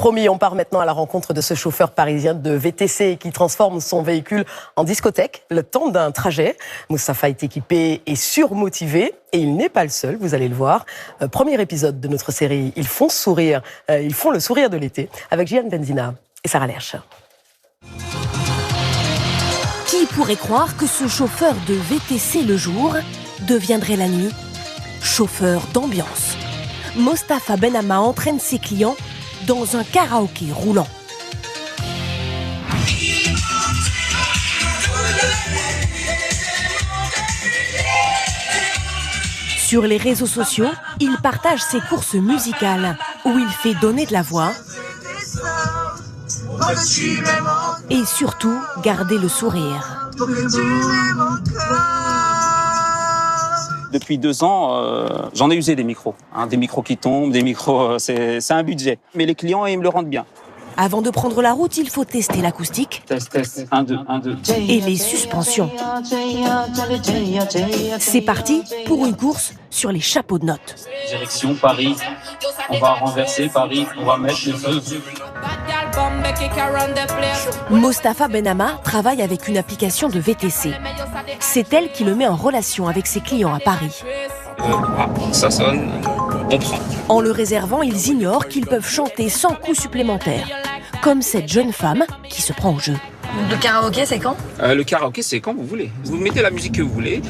Promis, on part maintenant à la rencontre de ce chauffeur parisien de VTC qui transforme son véhicule en discothèque le temps d'un trajet. Moustapha est équipé et surmotivé et il n'est pas le seul, vous allez le voir. Premier épisode de notre série, ils font le sourire de l'été avec Gian Benzina et Sarah Lerche. Qui pourrait croire que ce chauffeur de VTC le jour deviendrait la nuit chauffeur d'ambiance? Moustapha Benhamma entraîne ses clients dans un karaoké roulant. Sur les réseaux sociaux, il partage ses courses musicales où il fait donner de la voix et surtout garder le sourire. Depuis 2 ans, j'en ai usé des micros. Des micros qui tombent, des micros, c'est un budget. Mais les clients, ils me le rendent bien. Avant de prendre la route, il faut tester l'acoustique. Test, 1, 2, 1, 2. Et les suspensions. C'est parti pour une course sur les chapeaux de notes. Direction Paris, on va renverser Paris, on va mettre le feu. Moustapha Benhamma travaille avec une application de VTC. C'est elle qui le met en relation avec ses clients à Paris. Ça sonne, on prend. En le réservant, ils ignorent qu'ils peuvent chanter sans coût supplémentaire. Comme cette jeune femme qui se prend au jeu. Le karaoké, c'est quand ? Le karaoké, c'est quand vous voulez. Vous mettez la musique que vous voulez.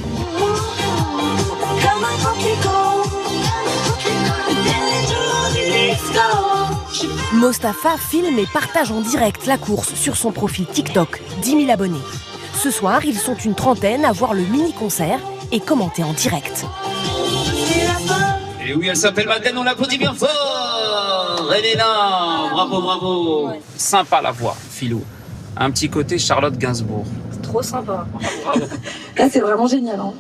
Moustapha filme et partage en direct la course sur son profil TikTok, 10 000 abonnés. Ce soir, ils sont une trentaine à voir le mini-concert et commenter en direct. Et oui, elle s'appelle Madeleine, on l'applaudit bien fort. Elle est là, bravo, bravo. Sympa la voix, Philou. Un petit côté Charlotte Gainsbourg. C'est trop sympa. Bravo. Là, c'est vraiment génial. Hein.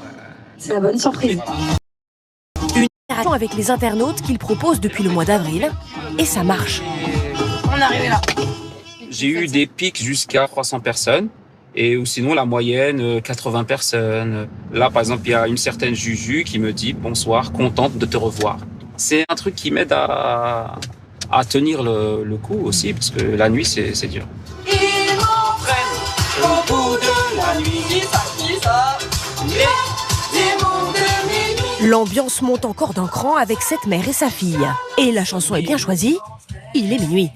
C'est la bonne surprise. Une interaction avec les internautes qu'il propose depuis le mois d'avril. Et ça marche. On est arrivé là. J'ai eu des pics jusqu'à 300 personnes. Et ou sinon, la moyenne, 80 personnes. Là, par exemple, il y a une certaine Juju qui me dit « Bonsoir, contente de te revoir ». C'est un truc qui m'aide à tenir le coup aussi, parce que la nuit, c'est dur. Ils m'entraînent au bout de la nuit. Qui ça les démons de minuit. L'ambiance monte encore d'un cran avec cette mère et sa fille. Et la chanson est bien choisie, il est minuit.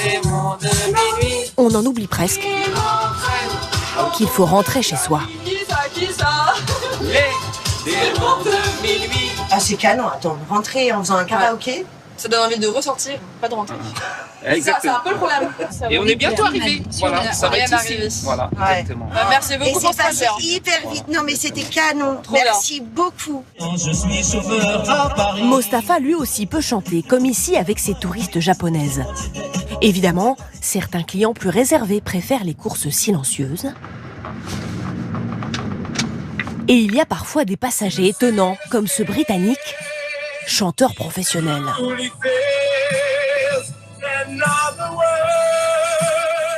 Les démons de minuit. On en oublie presque qu'il faut rentrer chez soi. Qui ça les démons de minuit. Ah, c'est canon, attends, rentrer en faisant un karaoké. Ça donne envie de ressortir, pas de rentrer. Exactement. C'est un peu le problème. Et on est bientôt arrivé. Voilà, ça va être ici. Voilà, Ouais. exactement. Merci Et beaucoup pour c'est ça. passé hyper vite. Non, mais c'était canon. Trop bien. Merci beaucoup. Je suis chauffeur à Paris. Moustapha lui aussi peut chanter, comme ici avec ses touristes japonaises. Évidemment, certains clients plus réservés préfèrent les courses silencieuses. Et il y a parfois des passagers étonnants, comme ce Britannique, chanteur professionnel.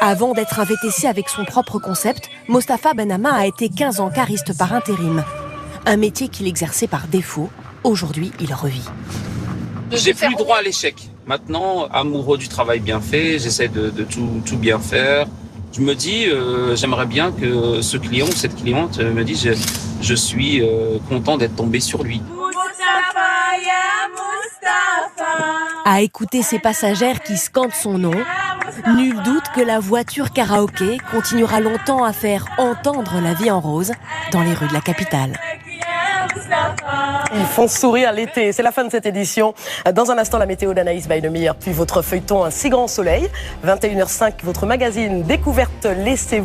Avant d'être un VTC avec son propre concept, Moustapha Benhamma a été 15 ans cariste par intérim. Un métier qu'il exerçait par défaut. Aujourd'hui, il revit. J'ai plus droit à l'échec. Maintenant, amoureux du travail bien fait, j'essaie de tout bien faire. Je me dis, j'aimerais bien que ce client ou cette cliente me dise, je suis content d'être tombé sur lui. À écouter ces passagères qui scandent son nom, nul doute que la voiture karaoké continuera longtemps à faire entendre la vie en rose dans les rues de la capitale. Ils font sourire l'été. C'est la fin de cette édition. Dans un instant, la météo d'Anaïs Beinemeyer, puis votre feuilleton Un si grand soleil. 21h05, votre magazine Découverte, laissez-vous.